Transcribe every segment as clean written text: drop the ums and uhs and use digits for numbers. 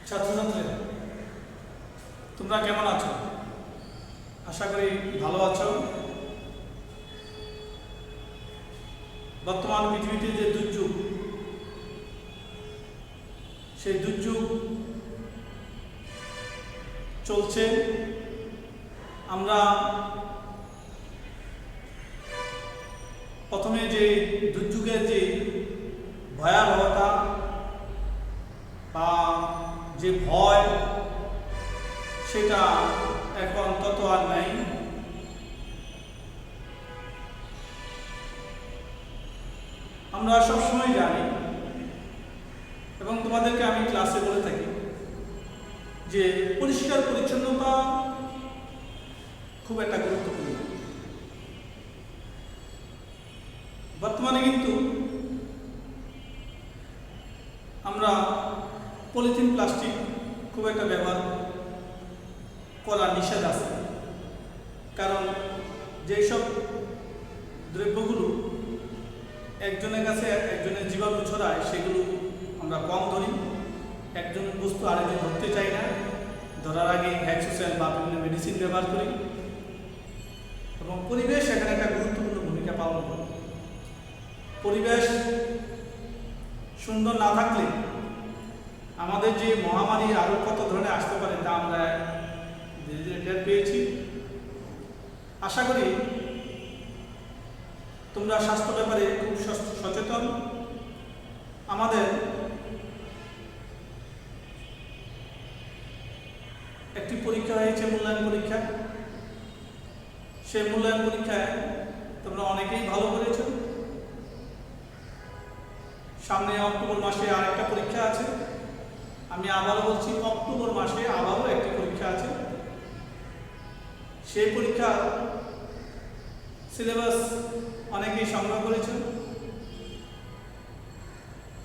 ছাত্রছাত্রীরা তোমরা কেমন আছো? আশা করি ভালো আছো। বর্তমান পৃথিবীতে যে দুর্যোগ, সেই দুর্যোগ চলছে। আমরা প্রথমে যে দুর্যোগের যে ভয়াবহতা বা যে ভয়, সেটা এখন তত আর নাই। আমরা সবসময় জানি এবং তোমাদেরকে আমি ক্লাসে বলে থাকি যে পরিষ্কার পরিচ্ছন্নতা খুব একটা গুরুত্বপূর্ণ। বর্তমানে কিন্তু আমরা পলিথিন প্লাস্টিক খুব একটা ব্যবহার করা নিষেধ আছে, কারণ যেসব দ্রব্যগুলো একজনের কাছে একজনের জীবাণু ছড়ায় সেগুলো আমরা কম ধরি। একজন বস্তু আরেকজন ধরতে চাই না, ধরার আগে হ্যাক্সোসেল বা বিভিন্ন মেডিসিন ব্যবহার করি এবং পরিবেশ এখানে একটা গুরুত্বপূর্ণ ভূমিকা পালন করে। পরিবেশ সুন্দর না থাকলে আমাদের যে মহামারী আরও কত ধরনের আসতে পারে তা আমরা ধীরে ধীরে টের পেয়েছি। আশা করি তোমরা স্বাস্থ্য ব্যাপারে খুব সচেতন। আমাদের একটি পরীক্ষা হয়েছে, মূল্যায়ন পরীক্ষা। সেই মূল্যায়ন পরীক্ষায় তোমরা অনেকেই ভালো করেছ। সামনে অক্টোবর মাসে আর একটা পরীক্ষা আছে। আমি আবারও বলছি, অক্টোবর মাসে আবারও একটি পরীক্ষা আছে। সেই পরীক্ষা সিলেবাস অনেকেই সংগ্রহ করেছেন।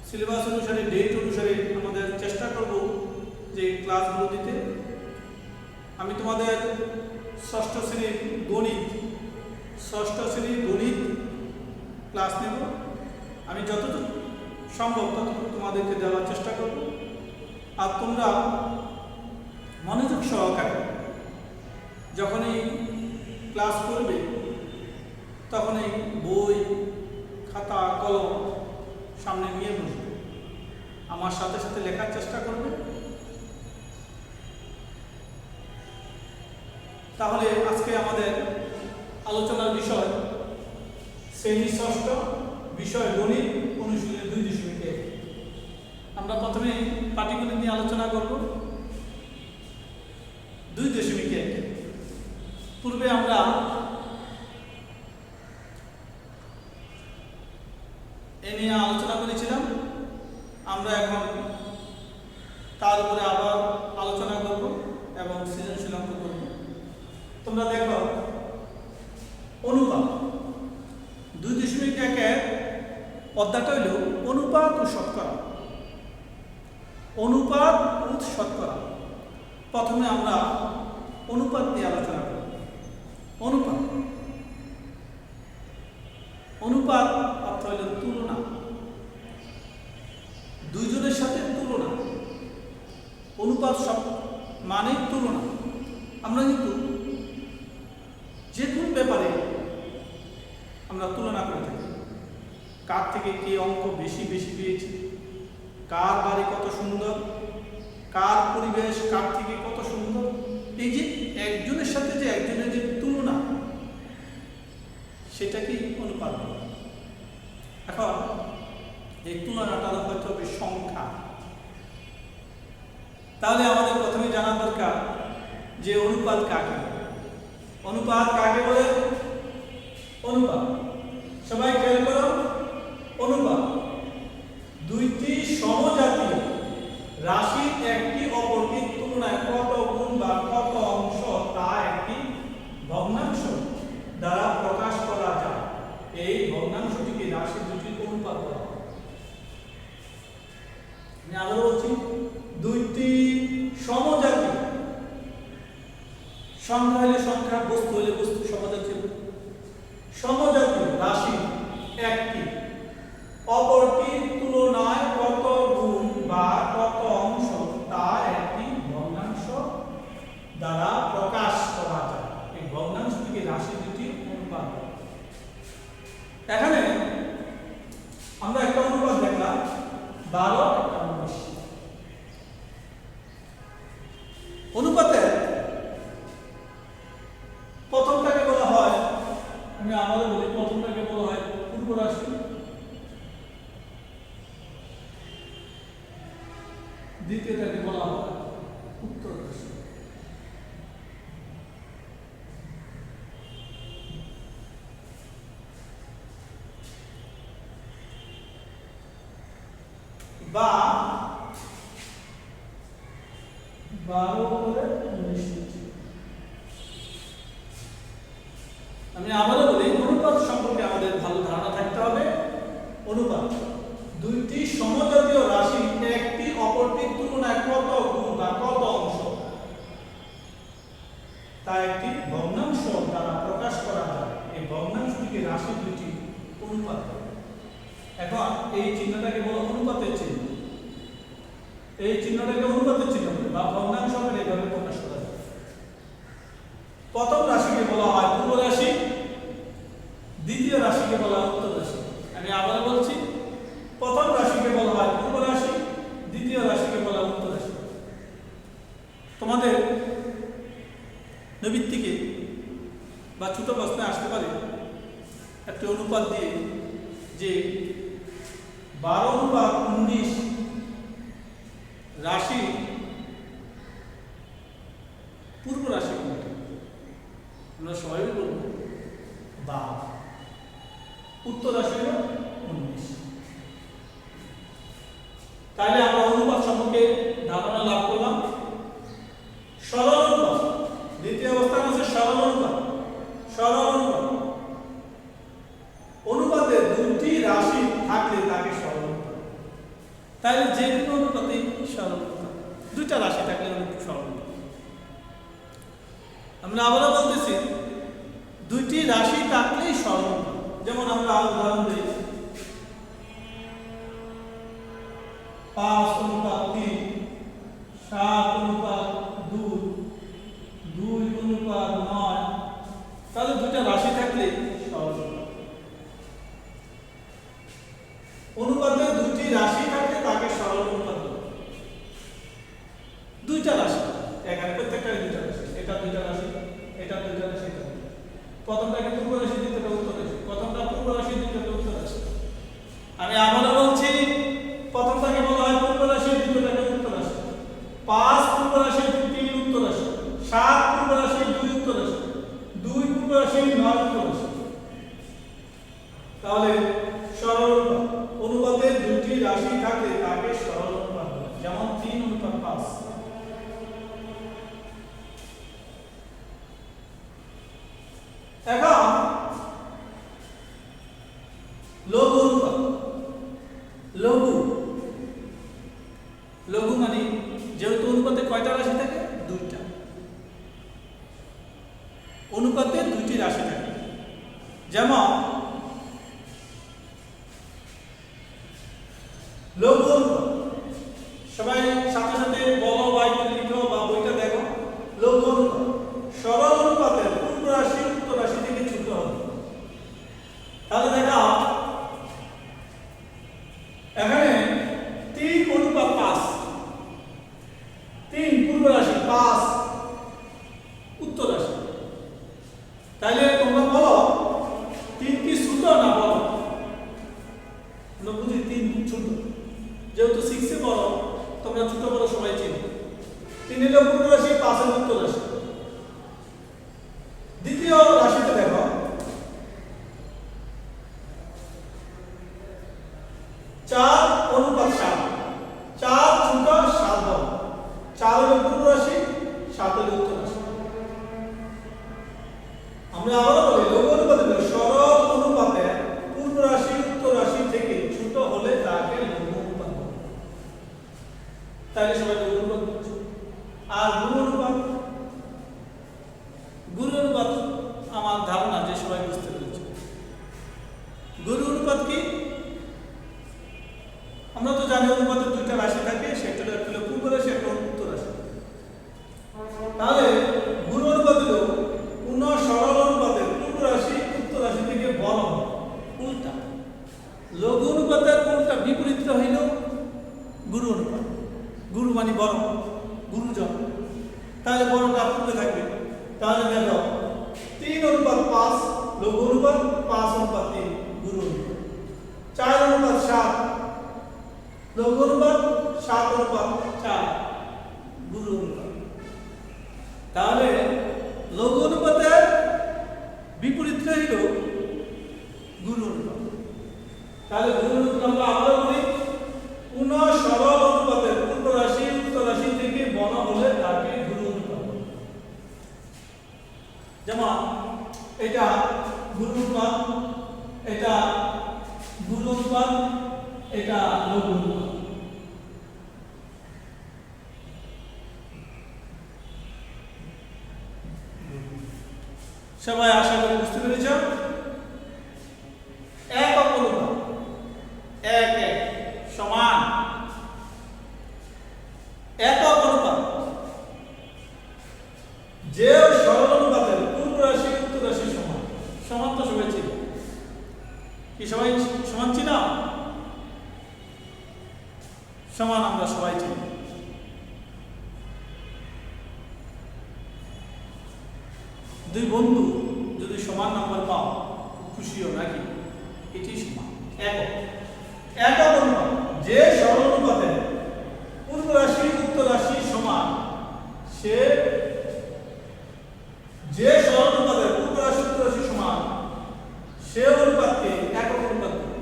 সিলেবাস অনুসারে, ডেট অনুসারে আমাদের চেষ্টা করব যে ক্লাসগুলো দিতে। আমি তোমাদের ষষ্ঠ শ্রেণীর গণিত ক্লাস নেব। আমি যতটুকু সম্ভব ততটুকু তোমাদেরকে দেওয়ার চেষ্টা করব। আর তোমরা মনোযোগ সহকারে যখনই ক্লাস করবে তখনই বই, খাতা, কলম সামনে নিয়ে বসবে, আমার সাথে সাথে লেখার চেষ্টা করবে। তাহলে আজকে আমাদের আলোচনার বিষয় শ্রেণী ষষ্ঠ, বিষয় গণিত, অনুশীলনী 2.1। আমরা প্রথমে পাটিগণিত নিয়ে আলোচনা করব। 2.1 পূর্বে আমরা এ নিয়ে আলোচনা করেছিলাম। আমরা এখন তার উপরে আবার আলোচনা করব এবং সৃজনশীল অঙ্ক করব। তোমরা দেখো, অনুপাত 2.1 অধ্যায়টা হইল অনুপাত ও শতকরা। অনুপাত ও শতকরা। প্রথমে আমরা অনুপাত নিয়ে আলোচনা করব। অনুপাত অর্থ হইল তুলনা, দুইজনের সাথে তুলনা। অনুপাত সব মানে তুলনা। আমরা কিন্তু যে কোন ব্যাপারে আমরা তুলনা করে থাকি। কার থেকে কে অঙ্ক বেশি পেয়েছি, কার বাড়ি কত সুন্দর, কার পরিবেশ কার থেকে কত সুন্দর। এই যে একজনের সাথে যে একজনের যে তুলনা, সেটা কি অনুপাত। এখন এই তুলনাটা হয়তো হবে সংখ্যা। তাহলে আমাদের প্রথমে জানা দরকার যে অনুপাত কাকে বলে। অনুপাত, সবাই খেয়াল করো, অনুপাত দুইটি সমজাতীয় রাশির একটি অপরটির তুলনায় কত গুণ বা কত অংশ তা একটি ভগ্নাংশ দ্বারা প্রকাশ করা যায়। এই ভগ্নাংশটিকে রাশির দুটির অনুপাত বলা হয়। আমি আবারও বলছি, দুইটি সমজাতীয়, সংখ্যা হলে সংখ্যা, বস্তু হলে বস্তু, সমজাতীয় রাশির একটি অপরটির তুলনায় কত গুণ বা কত অংশ তা দ্বারা প্রকাশ করা যায়। এই ভগ্নাংশটিকে রাশি দুটি অনুপাত। এখানে আমরা একটা অনুপাত দেখলাম 12 একটা 19। অনুপাতের প্রথমটাকে বলা হয়, আমি আবারও বলি, প্রথমটাকে বলা হয় পূর্ব রাশি, দ্বিতীয়টাকে বলা হয় উত্তর রাশি। বা 12 করে 19। আমি আবারও বলি, অনুপাত সম্পর্কে আমাদের ভালো ধারণা থাকতে হবে। অনুপাত দুইটি সমজাতীয় রাশি একটি অপরটির তুলনায় কত গুণ বা কত অংশ তা একটি ভগ্নাংশ দ্বারা প্রকাশ করা যায়। এই ভগ্নাংশটিকে রাশি দুটি অনুপাত। এখন এই চিহ্নটাকে বলা অনুপাতের চিহ্ন। এই চিহ্নটাকে অনুপাতের চিহ্ন বলে বা ভগ্নাংশ আকারে এভাবে প্রকাশ করা যায়। প্রথম রাশিকে বলা হয় পূর্ব রাশি, দ্বিতীয় রাশিকে বলা হয় উত্তর রাশি। আমি আবার বলছি, প্রথম রাশিকে বলা হয় পূর্ব রাশি, দ্বিতীয় রাশিকে বলা হয় উত্তর রাশি। তোমাদের নৈবিত্তিকে বা ছোট প্রশ্নে আসতে পারে একটি অনুপাত দিয়ে যে 12/19 রাশি পূর্ব রাশি কোনটা? আমরা সবাই বলব 12, উত্তর রাশি হলো 19। তাহলে আমরা অনুপাত সম্পর্কে ধারণা লাভ করলাম। সরল অনুপাত, দ্বিতীয় অবস্থান আছে সরল অনুপাত। সরল অনুপাত, অনুপাতে দুটি রাশি থাকলে তাকে সরল অনুপাত। তাহলে যে কোনো অনুপাতেই সরল অনুপাত, দুইটা রাশি থাকলে সরল অনুপাত। আমরা আবারও বলতেছি, দুইটি রাশি থাকলেই সরল অনুপাত। যেমন আমরা উদাহরণ দিই 5:3, 7:2, 2:9। তাহলে দুইটা রাশি থাকলে সরল অনুপাত। অনুপাতে দুটি রাশি থাকলে তাকে সরল অনুপাত বলে। দুইটা রাশি, এখানে প্রত্যেকটা দুইটা রাশি, এটা দুইটা রাশি, এটা দুইটা রাশি, এটা প্রথমটাকে পূর্ব রাশি, দ্বিতীয়টা উত্তর রাশি। প্রথমটা পূর্ব রাশি, দ্বিতীয়টা উত্তর রাশি। আমি আবারও বলছি, প্রথমটাকে বলা হয় পূর্ব রাশি, দ্বিতীয়টাকে উত্তর রাশি। 5 পূর্ব রাশি, 3 উত্তর রাশি। 7 পূর্ব রাশি, 2 উত্তর রাশি। 2 পূর্ব রাশি, 9 উত্তর রাশি। তাহলে সরল অনুপাত, অনুপাতে দুটি রাশি থাকলে তাকে সরল অনুপাত বলে। যেমন 3:5। এখন লঘু অনুপাত। লঘু, লঘু মানে যেহেতু অনুপাতে কয়টা রাশি থাকে? দুইটা। অনুপাতে দুইটি রাশি থাকে। যেমন লঘু অনুপাত, সবাই সাথে সাথে বলো বা লিখো বা বইটা দেখো। লঘু অনুপাত সরল অনুপাতের পূর্ব রাশি উত্তর রাশি থেকে ছোট হবে। তাহলে দেখো এখানে 3:5, 3 পূর্ব রাশি, 5 উত্তর রাশি। তাহলে তোমরা বলো 3 কি ছোট না বড়? আমরা বুঝি 3 ছোট, যেহেতু 6 এ বড়, তোমরা ছোট বড় সবাই চিনো। 3 এর পূর্ব রাশি, 5 এর উত্তর রাশি। দ্বিতীয় রাশিতে দেখো 4:7, 4 ছোট, 7 বড়। 4 এর পূর্ব রাশি, 7 এর উত্তর রাশি। আমরা আবারও বলি, লঘু অনুপাতে সরল অনুপাতে পূর্ব রাশি উত্তর রাশি থেকে ছোট হলে তাকে লঘু অনুপাত বলে। তাহলে সবাই লঘু অনুপাত বলছে। আর গুণ অনুপাত, গুণ অনুপাত আমার ধারণা যে সবাই বুঝতে পেরেছে। গুণ অনুপাত কি? আমরা তো জানি অনুপাতে দুইটা রাশি থাকে, সেটা একটা হলো পূর্ব রাশি, একটা উত্তর রাশি। তাহলে তুলে থাকবে। তাহলে দেখো 3:5 লঘু অনুপাত, 5:3 গুরু অনুপাত, 4:7 লঘু অনুপাত, 7:4 গুরু অনুপাত। তাহলে লঘু অনুপাতের বিপরীতটা হলো গুরু অনুপাত। তাহলে গুরু অনুপাত আমরা আবার বলি, কোন সরল অনুপাতের পূর্ব রাশি উত্তর রাশি থেকে বড় হলে তাকে গুরু অনুপাত বলে। যেমন এটা গুরু অনুপাত, এটা গুরু অনুপাত, এটা লঘু অনুপাত। সবাই আশা করি বুঝতে পেরেছ। একক অনুপাত, 1:1 সমান। একক অনুপাত যে সরল অনুপাতের পূর্ব রাশি উত্তর রাশি সমান। সমান তো সবাই ছিল, কি সবাই সমান ছিল? সমান আমরা সবাই চিনি। দুই বন্ধু যদি সমান নাম্বার পাও খুশিও নাকি? এটি সমান। একক একক অনুপাত যে সরল অনুপাতে পূর্ব রাশি উত্তর রাশি সমান, সে যে সরল অনুপাতে পূর্ব রাশি উত্তর রাশি সমান সে অনুপাতকে একক অনুপাত বলে।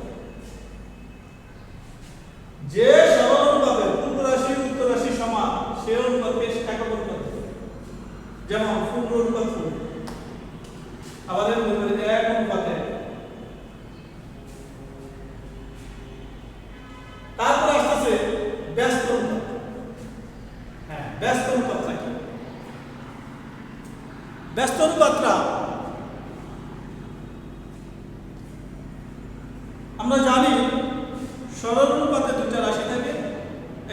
যে সরল অনুপাতে পূর্ব রাশি উত্তর রাশি সমান সে অনুপাতকে একক অনুপাত বলে। যেমন পূর্ব অনুপাত আমাদের এক অনুপাতে। তারপর আসতেছে ব্যস্ত অনুপাত। হ্যাঁ, ব্যস্ত অনুপাতটা কি? ব্যস্ত অনুপাতটা আমরা জানি সরল অনুপাতে দুটা রাশি থাকে,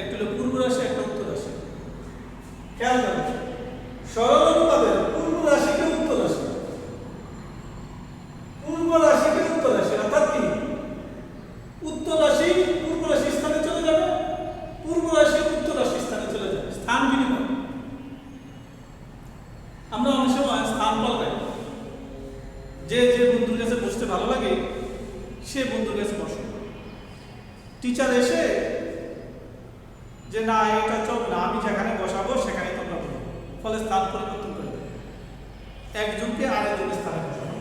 একটা হলো পূর্ব রাশি, একটা উত্তর রাশি। খেয়াল করবেন, সরল অনুপাতের পূর্ব রাশিকে উত্তর রাশি, পূর্ব রাশিকে উত্তর রাশি, অর্থাৎ কি উত্তর রাশি পূর্ব রাশি স্থানে চলে যাবে, পূর্ব রাশি উত্তর রাশি স্থানে চলে যাবে। স্থান বিনিময়। আমরা অনেক সময় স্থান পাল্টাই। যে যে বন্ধুর কাছে বসতে ভালো লাগে সে বন্ধুর কাছে বসে। টিচার এসে যে না এটা চলবে না, আমি যেখানে বসাবো সেখানে তোমরা বসো, ফলে স্থান পরিবর্তন করে দেবে, একজনকে আরেকজনের স্থানে বসানো।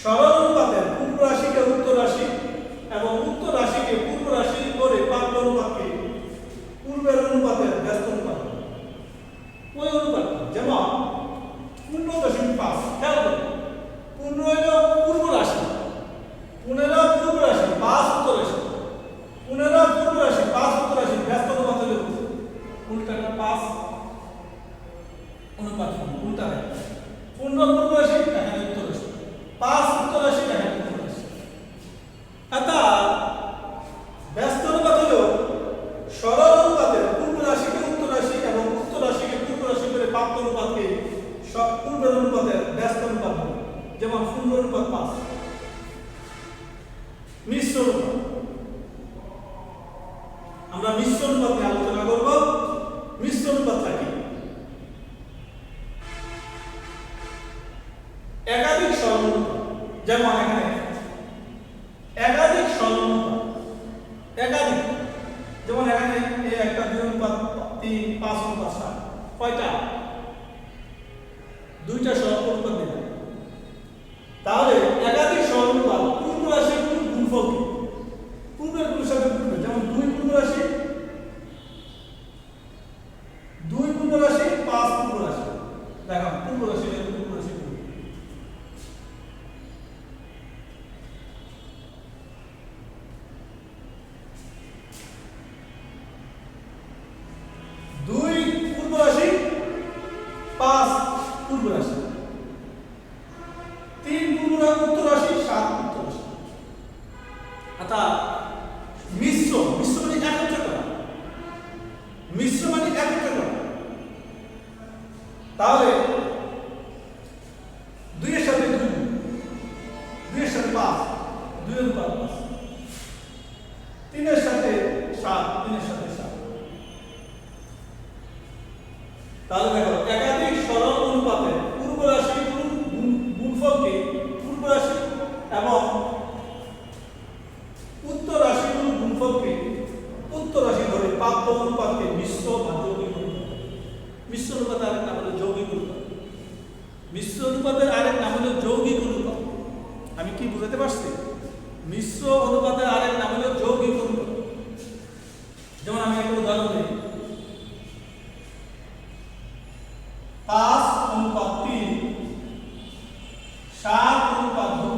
সরল অনুপাতের পূর্ব রাশিকে উত্তর রাশি এবং উত্তর রাশিকে পূর্ব রাশি করে প্রান্ত অনুপাতকে পূর্বের অনুপাতের ব্যস্ত অনুপাত। ওই অনুপাত যেমন 15.5। খেয়াল করুন, 15 হল পূর্ব রাশি, 15 পূর্ব রাশি, 5 উত্তর রাশি। 15 পূর্ব রাশি, 5 উত্তর রাশি, ব্যস্ত অনুপাত হল উল্টাটা 5 অনুপাত উল্টা। 15 পূর্ব রাশি, এখানে উত্তর রাশি, 5 উত্তর রাশি, এখানে উত্তর রাশি। অর্থাৎ ব্যস্ত অনুপাত হল সরল অনুপাতের পূর্ব রাশিকে উত্তর রাশি এবং উত্তর রাশিকে পূর্ব রাশি করে প্রাপ্ত অনুপাতকে পূর্বের অনুপাতের ব্যস্ত অনুপাত বলে। যেমন 15:5। মিশ্র অনুপাত, আমরা মিশ্র অনুপাত নিয়ে আলোচনা করব। মিশ্র অনুপাতটা কি? একাধিক সরল অনুপাত। যেমন এখানে একাধিক সরল অনুপাত, একাধিক, যেমন এখানে এই একটা 2:3, 5:7, কয়টা? দুইটা সরল অনুপাত দিলাম। তাহলে একাধিক সরল অনুপাত পূর্ব রাশির গুণফল কি? পূর্বের গুণের সাথে পূর্বের, যেমন 2 পূর্ব রাশি, 2 পূর্ব রাশি, 5 পূর্ব রাশি। দেখো পূর্ব রাশি পূর্ব রাশি 2 পূর্ব রাশি, 5 পূর্ব রাশি, 3 পূর্ব উত্তর রাশি, 7 উত্তর রাশি। অর্থাৎ মিশ্র, মিশ্র মানে একত্র করা, মিশ্র মানে একত্র করা। তাহলে 2 এর সাথে 2, 2 এর সাথে 5, 2 এর উপর 5, 3 এর সাথে 7, 3 এর সাথে 7। তাহলে দেখো একাধিক সরল বুঝতে পারছি? মিশ্র অনুপাতের আরেক নাম হলো যৌগিক অনুপাত। যেমন আমি একটা উদাহরণ দিই, 5:3, 7:2,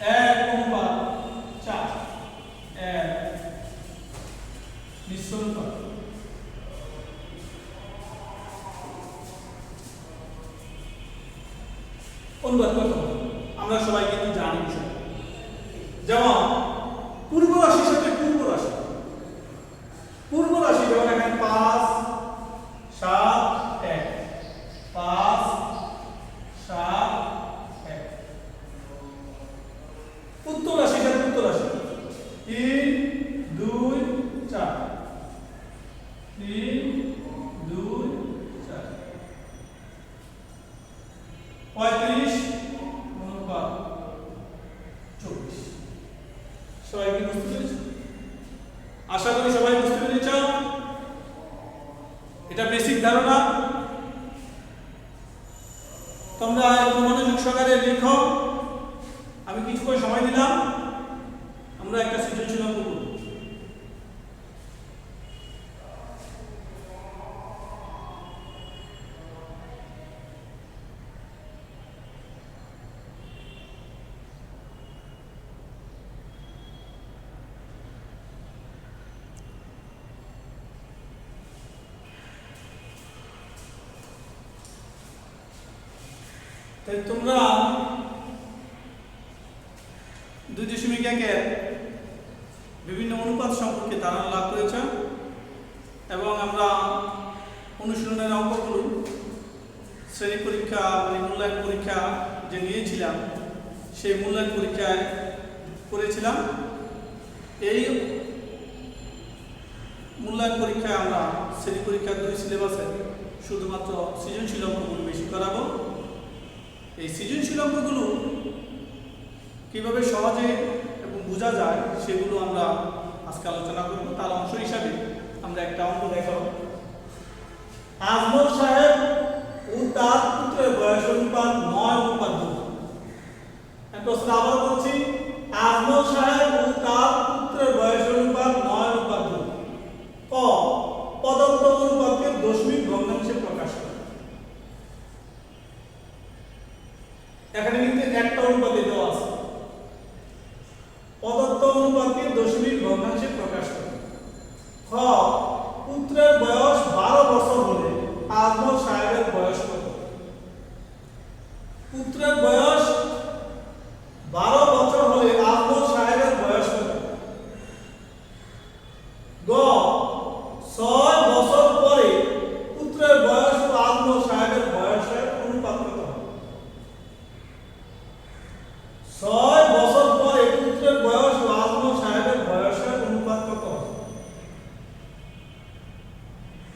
1:4, মিশ্র অনুপাত। অনুপাত কত আমরা সবাই কিন্তু জানি বিষয়। যেমন পূর্ব রাশির সাথে পূর্ব রাশি, যেমন এখানে 5, 7, 1, 5, 7, 1। উত্তর রাশির সাথে উত্তর রাশি, 3, 2, 4, 3, 2, 4, 35:24। সবাই কি বুঝতে পেরেছ? আশা করি সবাই বুঝতে পেরেছ। এটা বেসিক ধারণা। তোমরা একটু মনোযোগ সহকারে লিখো। আমি কিছুক্ষণ সময় দিলাম, আমরা একটা সৃজনশীল অঙ্ক করব। তাই তোমরা 2.1 বিভিন্ন অনুপাত সম্পর্কে ধারণা লাভ করেছ এবং আমরা অনুশীলনের অঙ্কগুলো শ্রেণী পরীক্ষা মানে মূল্যায়ন পরীক্ষা যে নিয়েছিলাম সেই মূল্যায়ন পরীক্ষায় করেছিলাম। এই মূল্যায়ন পরীক্ষায় আমরা শ্রেণী পরীক্ষার 2 সিলেবাসে শুধুমাত্র সৃজনশীল অঙ্কগুলো বেশি করাবো। এই সৃজনশীল অঙ্কগুলো কিভাবে সহজে এবং বোঝা যায় সেগুলো আমরা আজকে আলোচনা করব। তার অংশ হিসাবে আমরা একটা অঙ্ক দেখাবো। আজমল সাহেব ও তার পুত্রের বয়স অনুপাত 9:2। প্রশ্ন আবার বলছি, আজমল সাহেব ও তার পুত্রের বয়স অনুপাত 9:2। ক প্রদত্ত অনুপাতকে দশমিক ভগ্নাংশে প্রকাশ করে। এখানে কিন্তু একটা অনুপাতে দেওয়া আছে, প্রদত্ত অনুপাতকে দশমিক ভগ্নাংশে প্রকাশ করে। খ পুত্রের বয়স 12 বছর হলে আজমল সাহেবের বয়স কত? পুত্রের বয়স 12 বছর হলে আজমল সাহেবের বয়স কত? গ 6 বছর পরে পুত্রের বয়স ও আজমল সাহেবের বয়সের অনুপাত কত? 6 বছর পরে পুত্রের বয়স ও আজমল সাহেবের বয়সের অনুপাত কত?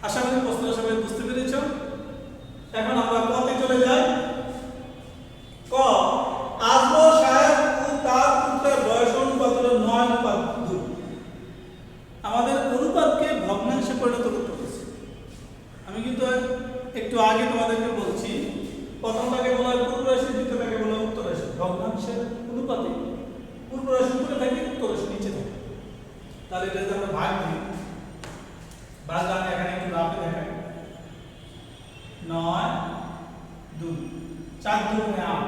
আশা করি প্রশ্নটা সবাই বুঝতে পেরেছ। এখন আমরা কতে চলে যাই। ক আজমল সাহেব ও তার পুত্রের বয়স অনুপাত হলো 9:2। আমাদের অনুপাতকে ভগ্নাংশে পরিণত করতে হবে। আমি কিন্তু একটু আগে তোমাদেরকে বলছি, প্রথমটাকে বলা হয় পূর্ব রাশি, দ্বিতীয়টাকে বলা হয় উত্তর রাশি। ভগ্নাংশের অনুপাতে পূর্ব রাশি উপরে থাকে, উত্তর রাশি নিচে থাকে। তাহলে এটা যদি আমরা ভাগ দিই, ভাগ আমি এখানে একটু রাফে দেখাই। 9, 2, 4 2 8,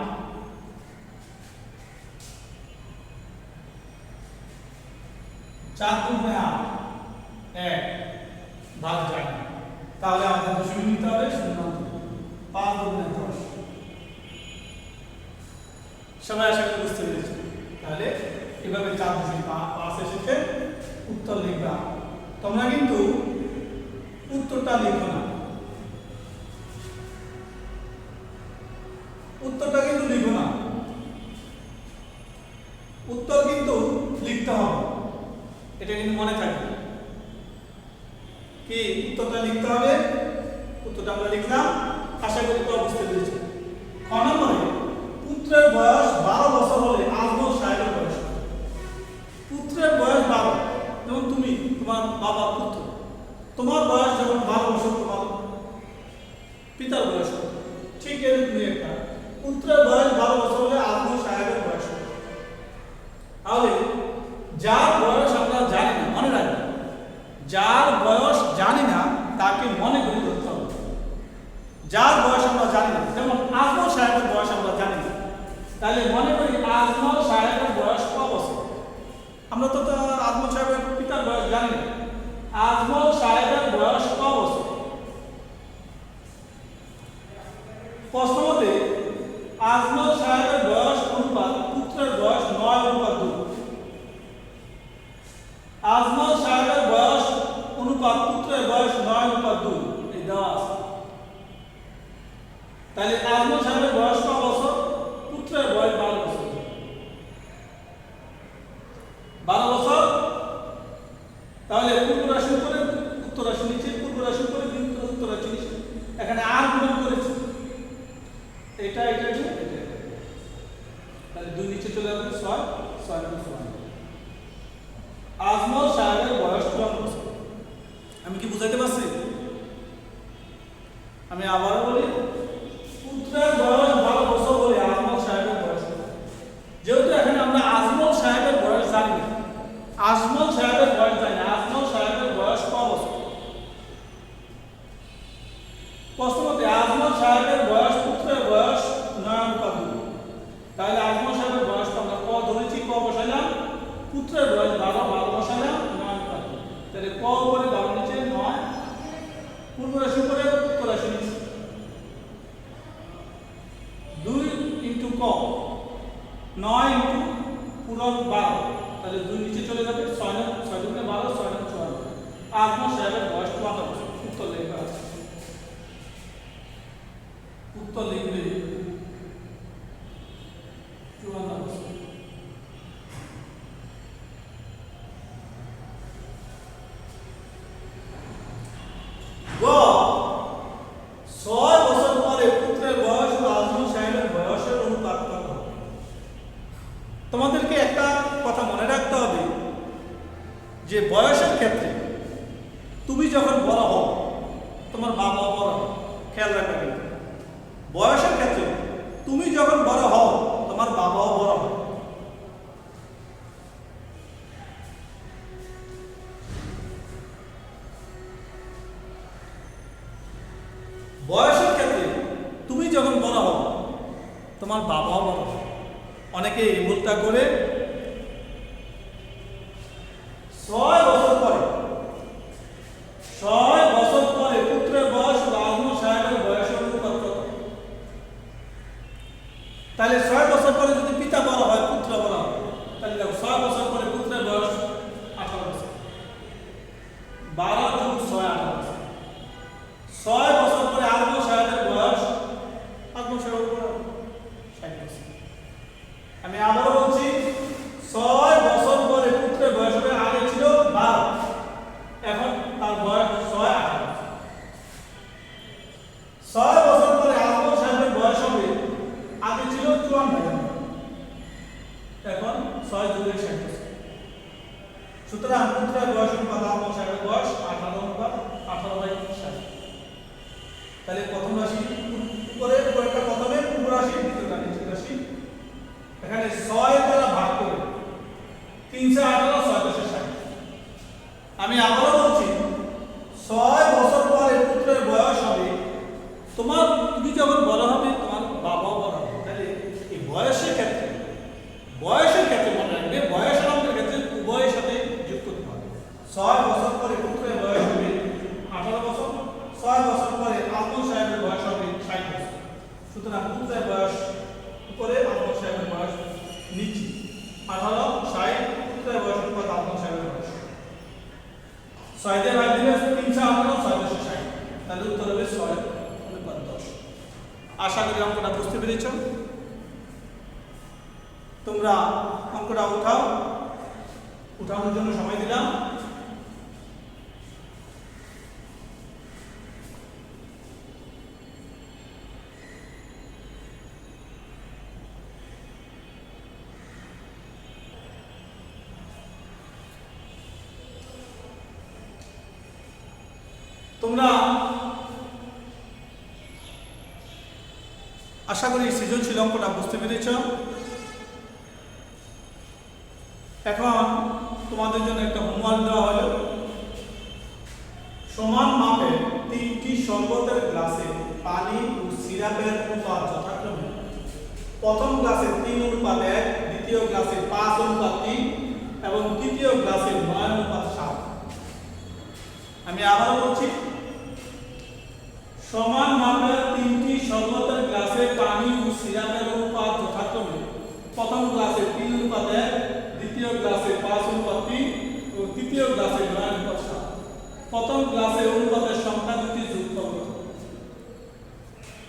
4 2 8, 1 ভাগ যায়। তাহলে আমাদের দশমিক নিতে হবে 0। 5 2 10। সবাই আশা করি বুঝতে পেরেছি। তাহলে এভাবে 4.5 এসেছে, উত্তর লিখবা। তোমরা কিন্তু উত্তরটা লিখো না, উত্তরটা কিন্তু লিখো না, উত্তর কিন্তু লিখতে হবে। এটা কিন্তু মনে থাকবে কি উত্তরটা লিখতে হবে। উত্তরটা আমরা লিখলাম, আশা করি তোমরা বুঝতে পেরেছো। খ নম্বরে পুত্রের বয়স 12 বছর হলে আজমল সাহেবের বয়স। পুত্রের বয়স 12, যেমন তুমি তোমার বাবার পুত্র, তোমার বয়স যখন 12 বছর, তোমার পিতার বয়স কত? ঠিক এরকমই একটা পুত্রের বয়স 12 বছর হলে আজমল সাহেবের বয়স তাহলে যার বয়স আমরা জানি না, মনে রাখবেন, যার বয়স জানি না তাকে মনে করে ধরতে হবে। যার বয়স আমরা জানি না, যেমন আজমল সাহেবের বয়স আমরা জানি না, তাহলে মনে করি আজমল সাহেবের বয়স কত বছর। আমরা তো আজমল সাহেবের পিতার বয়স জানি না। আজমল সাহেবের বয়স কত বছর? প্রশ্ন মতে আজমল সাহেবের বয়স অনুপাত পুত্রের বয়স 9:2। আজমল সাহেবের বয়স অনুপাত পুত্রের বয়স 9:2 এই দেওয়া আছে। তাহলে আজমল সাহেবের বয়স কত বছর? পুত্রের বয়স 12 বছর। 12 বছর। তাহলে পূর্ব রাশি উপরে উত্তর রাশি নিচে, পূর্ব রাশি উপরে উত্তর রাশি নিচে, এখানে আর গুণ করেছে, এটা এটা এটা এটা, তাহলে 2 নিচে চলে যাবে 6 6 6। আজমল সাহেবের বয়স 54 বছর। আমি কি বুঝাইতে পারছি? আমি আবার বলি, পুত্রের বয়স 12 বছর বলে আজমল সাহেবের বয়স, যেহেতু এখানে আমরা আজমল সাহেবের বয়স জানি না, আজমল সাহেবের বয়স জানি না, আজমল সাহেবের বয়স কত বছর? প্রশ্ন মতে আজমল সাহেবের বয়স পুত্রের বয়স 9:2। তাহলে আজমল সাহেবের বয়স আমরা ক ধরেছি, ক বসাইলাম, পুত্রের বয়স 12 বসাইলাম 9:2। তাহলে ক উপরে 12 নিচে 9, পূর্ব রাশি উপরে উত্তর রাশি নিচে, 2 ইনটু ক 9 ইনটু পূরণ 12, তাহলে 2 নিচে চলে যাবে 6 6 দুগুণে 12 6 9 54। আজমল সাহেবের বয়স 54 বছর। উত্তর লেখা আছে, উত্তর লিখবে 54 বছর। গ 6 বছর পরে পুত্রের বয়স ও আজমল সাহেবের বয়সের অনুপাত কত? তোমাদেরকে একটা কথা মনে রাখতে হবে যে বয়সের ক্ষেত্রে তুমি যখন বড় হও, তোমার বাবা বড় হয়, খেয়াল রাখবে। বয়সের ক্ষেত্রে তুমি যখন বড় হও, তোমার বাবাও বড় হয়। বয়সের ক্ষেত্রে তুমি যখন বড় হও, তোমার বাবাও বড় হয়। অনেকে এই ভুলটা করে 6 বছর পরে, 6 বছর পরে পুত্রের বয়স আজমল সাহেবের বয়সের অনুপাত কত? তাহলে 6 বছর পরে যদি পিতা বড় হয়, পুত্র বড় হয়, তাহলে দেখো 6 বছর পরে পুত্রের বয়স 18 বছর, 12 যোগ 6 18 বছর। 6 বছর পরে আজমল সাহেবের বয়স, আজমল সাহেবের বয়স 60 বছর। আমি আবারও বলছি, 6 বছর পরে পুত্রের বয়স হবে, আগে ছিল 12, এখন তার বয়স 6 18 বছর। 6 বছর পরে আজমল সাহেবের বয়স হবে, আগে ছিল 54, এখন 6 যোগ 60 বছর। সুতরাং পুত্রের বয়স অনুপাত আজমল সাহেবের বয়স 18/60। তাহলে প্রথম রাশি উপরে একটা প্রথমে পূর্ব রাশি, দ্বিতীয়টা নিচের রাশি। এখানে 6 দ্বারা ভাগ করে 3 × 18 6 × 60। আমি আবারও বলছি, 6 বছর পরে পুত্রের বয়স হবে, তুমি যখন বড় হবে, তোমার বাবাও বড় হবে। তাহলে এই বয়সের ক্ষেত্রে মনে রাখবে, বয়সের অঙ্কের ক্ষেত্রে উভয়ের সাথে যুক্ত করতে হবে। 6 বছর পরে পুত্রের বয়স হবে 18 বছর, 6 বছর পরে আজমল সাহেবের বয়স হবে 60 বছর। সুতরাং পুত্রের বয়স উপরে, আজমল সাহেবের বয়স নিচে, 18 60, পুত্রের বয়স অনুপাত আজমল সাহেবের বয়স। 6 দিয়ে ভাগ দিলে 3 × 18 6 × 60, তাহলে উত্তর হবে 6:10। আশা করি অঙ্কটা বুঝতে পেরেছ। তোমরা অঙ্কটা উঠানোর জন্য সময় দিলাম। তোমরা আশা করি সৃজনশীল অঙ্কটা বুঝতে পেরেছ। এখন তোমাদের জন্য একটা হোমওয়ার্ক দেওয়া হলো। সমান মাপের 3টি শরবতের গ্লাসে পানি ও সিরাপের অনুপাত যথাক্রমে প্রথম গ্লাসে 3:1, দ্বিতীয় গ্লাসে 5:3 এবং তৃতীয় গ্লাসে 9:7। আমি আবারও বলছি, সমান মাপের 3টি শরবতের গ্লাসে পানি ও সিরাপের অনুপাত যথাক্রমে প্রথম গ্লাসে 3:1, দ্বিতীয় গ্লাসে 5:3 ও তৃতীয় গ্লাসে 9:7। প্রথম গ্লাসে অনুপাতের সংখ্যা দুটি যোগফল কত?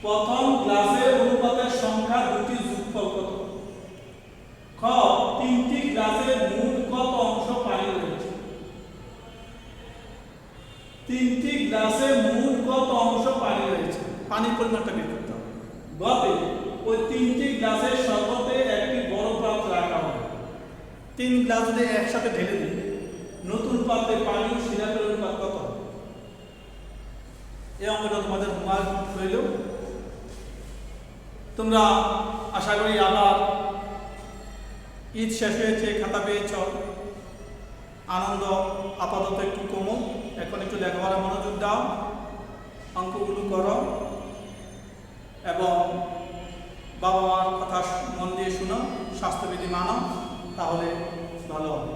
প্রথম গ্লাসে অনুপাতের সংখ্যা দুটি যোগফল কত? খ, 3টি গ্লাসে মোট কত অংশ পানি রয়েছে? 3টি গ্লাসে মোট কত অংশ পানি রয়েছে? পানির পরিমাণটা বের করতে হবে। গতে ওই 3টি গ্লাসের শরবতে একটি বড় পাত্র রাখা হবে। 3 গ্লাস যদি একসাথে ঢেলে দিই, নতুন পাত্রে পানি ও সিরাপের অনুপাত কত হবে? এই অঙ্কটা তোমাদের হোমওয়ার্ক রইল। তোমরা আশা করি আবার ঈদ শেষ হয়েছে, খাতা পেয়েছ, আনন্দ আপাতত একটু কমুক, এখন একটু লেখাপড়া মনোযোগ দাও, অঙ্কগুলো করো এবং বাবা মার কথা মন দিয়ে শুনো, স্বাস্থ্যবিধি মানো, তাহলে ভালো হবে।